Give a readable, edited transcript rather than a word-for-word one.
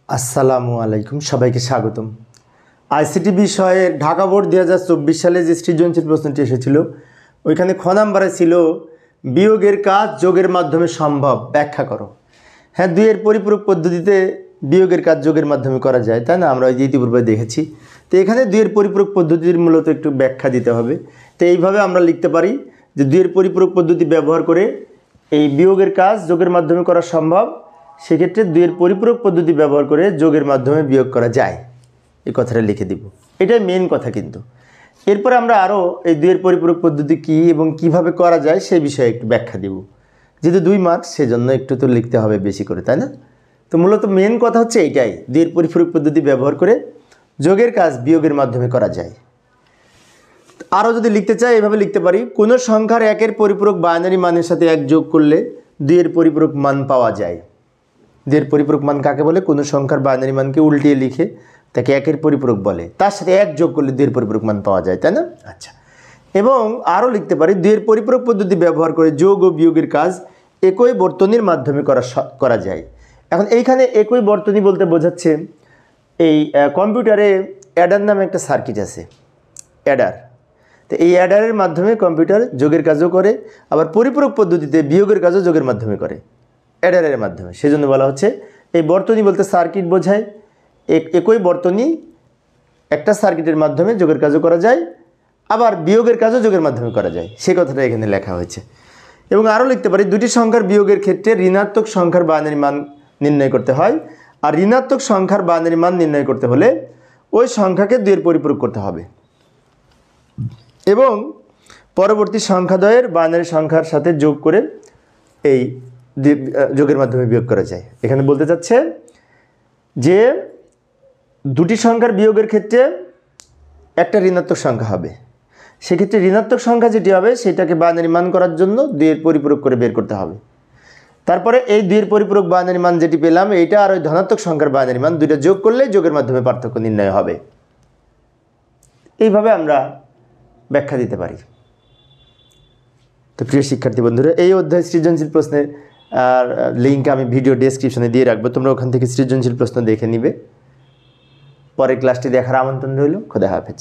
আসসালামু আলাইকুম, সবাইকে স্বাগতম। আইসিটি বিষয়ে ঢাকা বোর্ড 2024 সালে যে সৃজনশীল প্রশ্নটি এসেছিল ওইখানে খ নাম্বারে ছিল বিয়োগের কাজ যোগের মাধ্যমে সম্ভব, ব্যাখ্যা করো। হ্যাঁ, দুইয়ের পরিপূরক পদ্ধতিতে বিয়োগের কাজ যোগের মাধ্যমে করা যায়, তাই না? আমরা ইতিপূর্বে দেখেছি। তো এখানে দুইয়ের পরিপূরক পদ্ধতির মূলত একটু ব্যাখ্যা দিতে হবে। তো এইভাবে আমরা লিখতে পারি যে দুইয়ের পরিপূরক পদ্ধতি ব্যবহার করে এই বিয়োগের কাজ যোগের মাধ্যমে করা সম্ভব, সেক্ষেত্রে দুইয়ের পরিপূরক পদ্ধতি ব্যবহার করে যোগের মাধ্যমে বিয়োগ করা যায়, এই কথাটা লিখে দিব। এটাই মেন কথা। কিন্তু এরপরে আমরা আরও এই দুইয়ের পরিপূরক পদ্ধতি কী এবং কিভাবে করা যায় সেই বিষয়ে একটু ব্যাখ্যা দিব। যেহেতু 2 মার্কস, সেজন্য একটু তো লিখতে হবে বেশি করে, তাই না? তো মূলত মেন কথা হচ্ছে এইটাই, দুইয়ের পরিপূরক পদ্ধতি ব্যবহার করে যোগের কাজ বিয়োগের মাধ্যমে করা যায়। আরও যদি লিখতে চাই এভাবে লিখতে পারি, কোনো সংখ্যার একের পরিপূরক বাইনারি মানের সাথে 1 যোগ করলে দুইয়ের পরিপূরক মান পাওয়া যায়। দুইয়ের পরিপূরক মান কাকে বলে? কোনো সংখ্যার বাইনারি মানকে উল্টিয়ে লিখে তাকে একের পরিপূরক বলে, তার সাথে 1 যোগ করলে দুইয়ের পরিপূরক মান পাওয়া যায়, তাই না? আচ্ছা, এবং আরও লিখতে পারি দুইয়ের পরিপূরক পদ্ধতি ব্যবহার করে যোগ ও বিয়োগের কাজ একই বর্তনীর মাধ্যমে করা যায়। এখন এইখানে একই বর্তনী বলতে বোঝাচ্ছে এই কম্পিউটারে অ্যাডার নামে একটা সার্কিট আছে, অ্যাডার। তো এই অ্যাডারের মাধ্যমে কম্পিউটার যোগের কাজও করে, আবার পরিপূরক পদ্ধতিতে বিয়োগের কাজও যোগের মাধ্যমে করে, অ্যাডারের মাধ্যমে। সেজন্য বলা হচ্ছে এই বর্তনী বলতে সার্কিট বোঝায়। একই বর্তনী একটা সার্কিটের মাধ্যমে যোগের কাজও করা যায়, আবার বিয়োগের কাজও যোগের মাধ্যমে করা যায়, সে কথাটা এখানে লেখা হয়েছে। এবং আরও লিখতে পারি দুটি সংখ্যার বিয়োগের ক্ষেত্রে ঋণাত্মক সংখ্যার বাইনারি মান নির্ণয় করতে হয়, আর ঋণাত্মক সংখ্যার বাইনারি মান নির্ণয় করতে হলে ওই সংখ্যাকে দুইয়ের পরিপূরক করতে হবে এবং পরবর্তী সংখ্যাদ্বয়ের বাইনারি সংখ্যার সাথে যোগ করে এই যোগের মাধ্যমে বিয়োগ করা যায়। এখানে বলতে চাচ্ছে যে দুটি সংখ্যার বিয়োগের ক্ষেত্রে একটা ঋণাত্মক সংখ্যা হবে, সেক্ষেত্রে ঋণাত্মক সংখ্যা যেটি হবে সেটাকে বাইনারি মান করার জন্য দুইয়ের পরিপূরক করে বের করতে হবে। তারপরে এই দুইয়ের পরিপূরক বাইনারি মান যেটি পেলাম এইটা আর ওই ধনাত্মক সংখ্যার বাইনারি মান দুইটা যোগ করলে যোগের মাধ্যমে পার্থক্য নির্ণয় হবে। এইভাবে আমরা ব্যাখ্যা দিতে পারি। তো প্রিয় শিক্ষার্থী বন্ধুরা, এই অধ্যায় সৃজনশীল প্রশ্নের লিঙ্ক আমি ভিডিও ডেসক্রিপশনে দিয়ে রাখবো, তোমরা ওখান থেকে সৃজনশীল প্রশ্ন দেখে নিবে। পরের ক্লাসটি দেখার আমন্ত্রণ রইল। খোদা হাফেজ।